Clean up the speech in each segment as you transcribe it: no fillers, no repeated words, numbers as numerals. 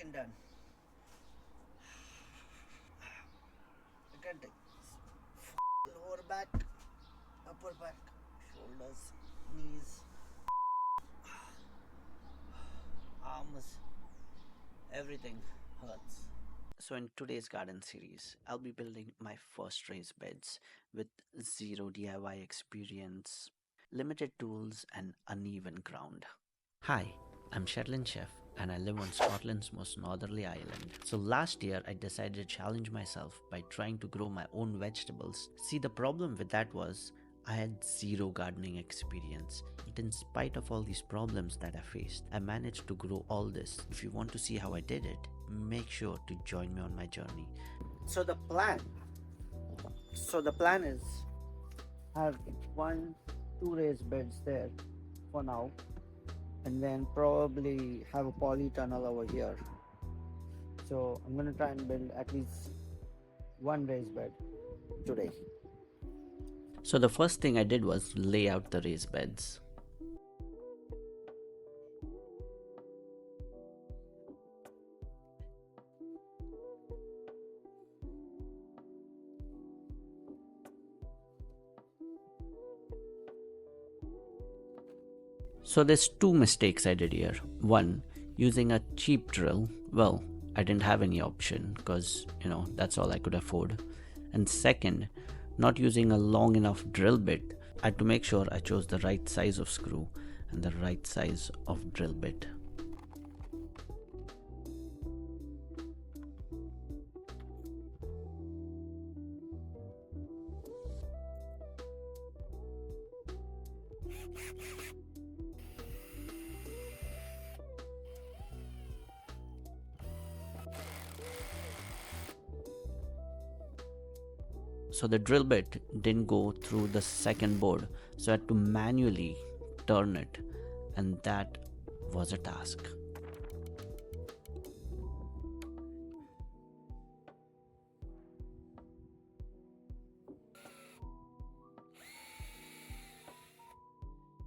and done. Look at the lower back, upper back, shoulders, knees, arms, everything hurts. So in today's garden series, I'll be building my first raised beds with zero DIY experience, limited tools and uneven ground. Hi, I'm Shetland Chef and I live on Scotland's most northerly island. So last year I decided to challenge myself by trying to grow my own vegetables. See, the problem with that was I had zero gardening experience. Yet in spite of all these problems that I faced, I managed to grow all this. If you want to see how I did it, make sure to join me on my journey. So the plan is have two raised beds there for now, and then probably have a polytunnel over here. So I'm gonna try and build at least one raised bed today. So the first thing I did was lay out the raised beds. So there's two mistakes I did here. One, using a cheap drill. Well, I didn't have any option because, that's all I could afford. And second, not using a long enough drill bit. I had to make sure I chose the right size of screw and the right size of drill bit. So the drill bit didn't go through the second board, so I had to manually turn it, and that was a task.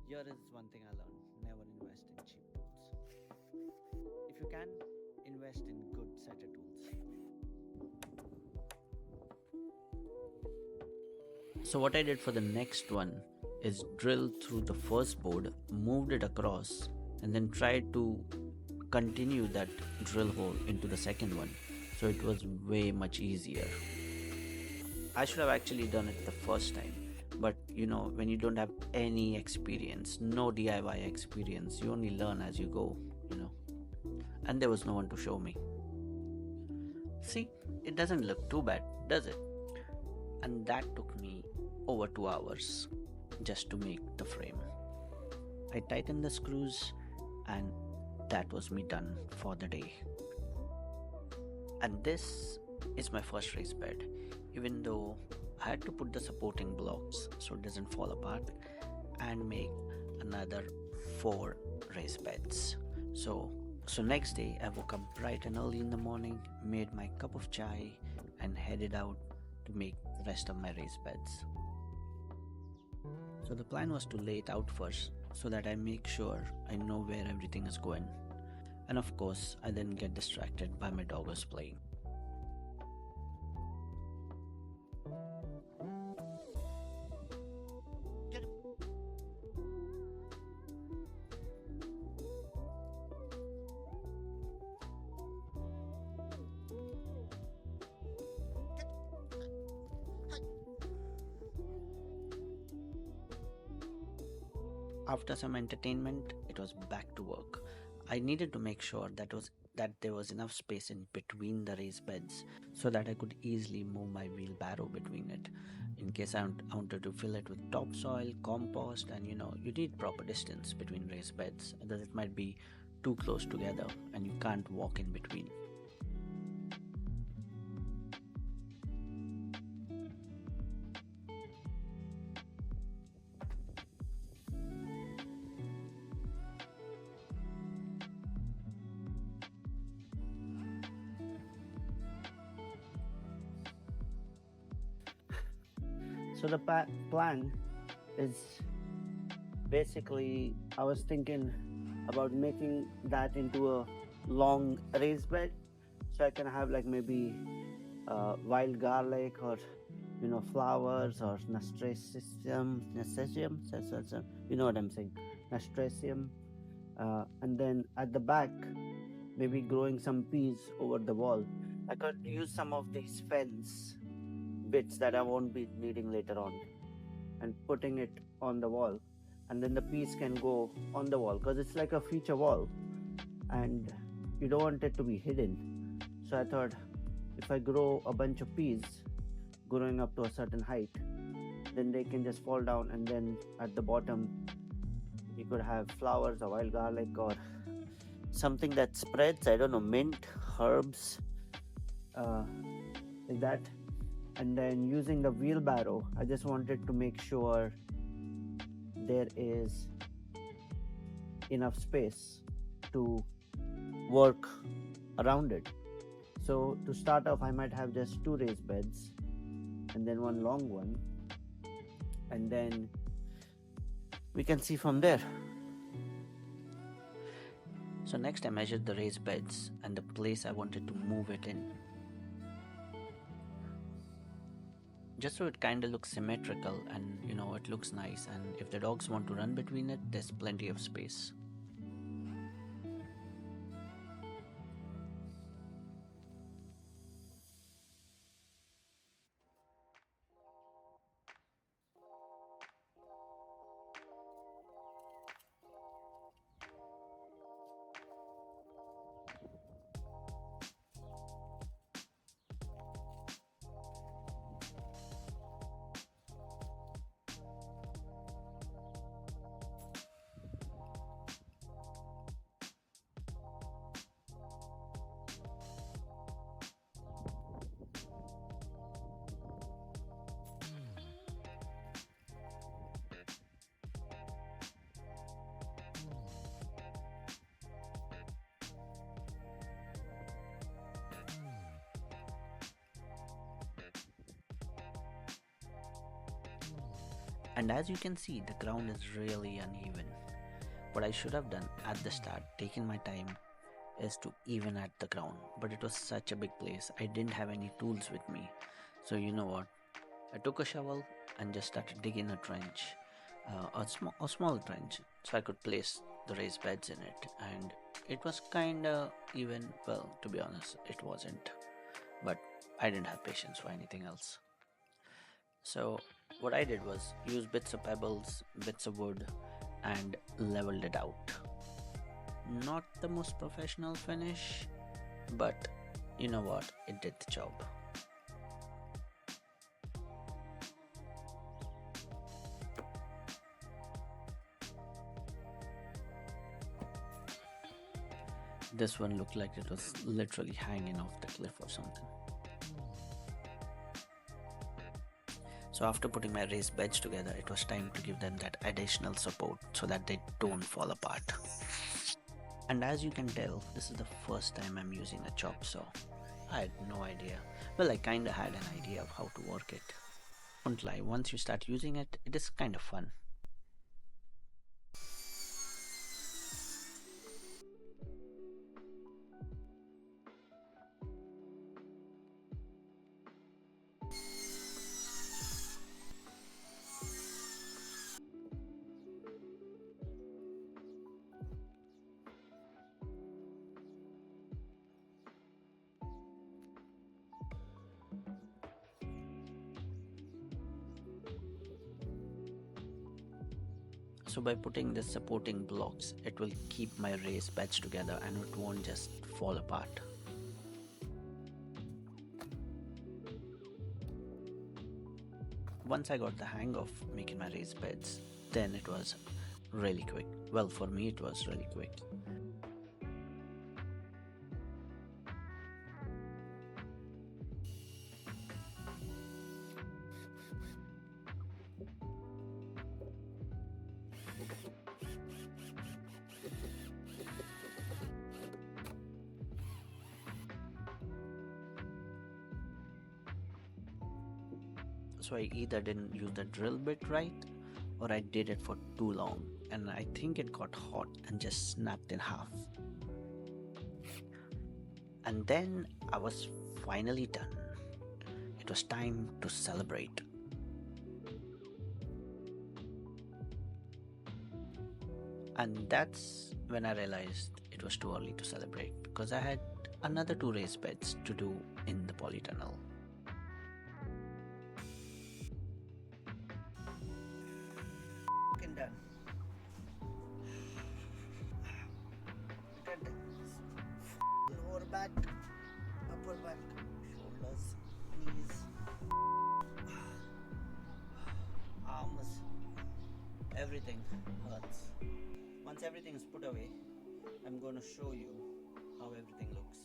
Here is one thing I learned: never invest in cheap tools. If you can, invest in good setter tools. So what I did for the next one is drill through the first board, moved it across, and then tried to continue that drill hole into the second one. So it was way much easier. I should have actually done it the first time. But when you don't have any experience, no DIY experience, you only learn as you go, And there was no one to show me. See, it doesn't look too bad, does it? And that took me over 2 hours just to make the frame. I tightened the screws and that was me done for the day. And this is my first raised bed, even though I had to put the supporting blocks so it doesn't fall apart and make another 4 raised beds. So next day I woke up bright and early in the morning, made my cup of chai and headed out to make the rest of my raised beds. So the plan was to lay it out first so that I make sure I know where everything is going. And of course, I didn't get distracted by my doggos playing. After some entertainment, it was back to work. I needed to make sure that there was enough space in between the raised beds so that I could easily move my wheelbarrow between it in case I wanted to fill it with topsoil, compost, and you need proper distance between raised beds, otherwise it might be too close together and you can't walk in between. So the plan is basically, I was thinking about making that into a long raised bed, so I can have like maybe wild garlic, or flowers, or nasturtium, you know what I'm saying, nasturtium, and then at the back maybe growing some peas over the wall. I could use some of these fence bits that I won't be needing later on, and putting it on the wall, and then the peas can go on the wall because it's like a feature wall, and you don't want it to be hidden. So I thought, if I grow a bunch of peas growing up to a certain height, then they can just fall down, and then at the bottom you could have flowers or wild garlic or something that spreads, I don't know, mint, herbs, uh, like that. And then using the wheelbarrow, I just wanted to make sure there is enough space to work around it. So to start off, I might have just 2 raised beds and then 1 long one, and then we can see from there. So next I measured the raised beds and the place I wanted to move it in, just so it kind of looks symmetrical and it looks nice, and if the dogs want to run between it, there's plenty of space. And as you can see, the ground is really uneven. What I should have done at the start, taken my time, is to even at the ground. But it was such a big place, I didn't have any tools with me. So you know what? I took a shovel and just started digging a trench, a small trench, so I could place the raised beds in it. And it was kinda even. Well, to be honest, it wasn't. But I didn't have patience for anything else. So what I did was use bits of pebbles, bits of wood, and leveled it out. Not the most professional finish, but you know what? It did the job. This one looked like it was literally hanging off the cliff or something. So after putting my raised beds together, it was time to give them that additional support so that they don't fall apart. And as you can tell, this is the first time I'm using a chop saw. I had no idea. Well, I kinda had an idea of how to work it. Don't lie, once you start using it, it is kind of fun. So by putting the supporting blocks, it will keep my raised beds together and it won't just fall apart. Once I got the hang of making my raised beds, then it was really quick. Well, for me it was really quick. So I either didn't use the drill bit right, or I did it for too long, and I think it got hot and just snapped in half. And then I was finally done. It was time to celebrate. And that's when I realized it was too early to celebrate because I had another two raised beds to do in the polytunnel. Fucking done. Did lower back, upper back, shoulders, knees, arms, everything hurts. Once everything is put away, I'm going to show you how everything looks.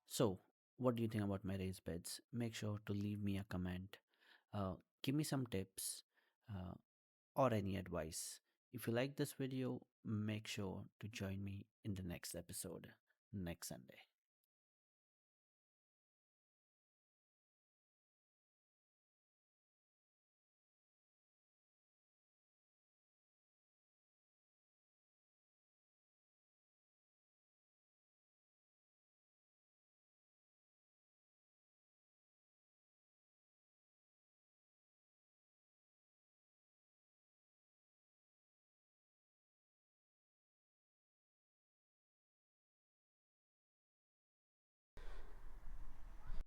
So, what do you think about my raised beds? Make sure to leave me a comment. Uh, Give me some tips uh, or any advice. If you like this video, make sure to join me in the next episode next Sunday.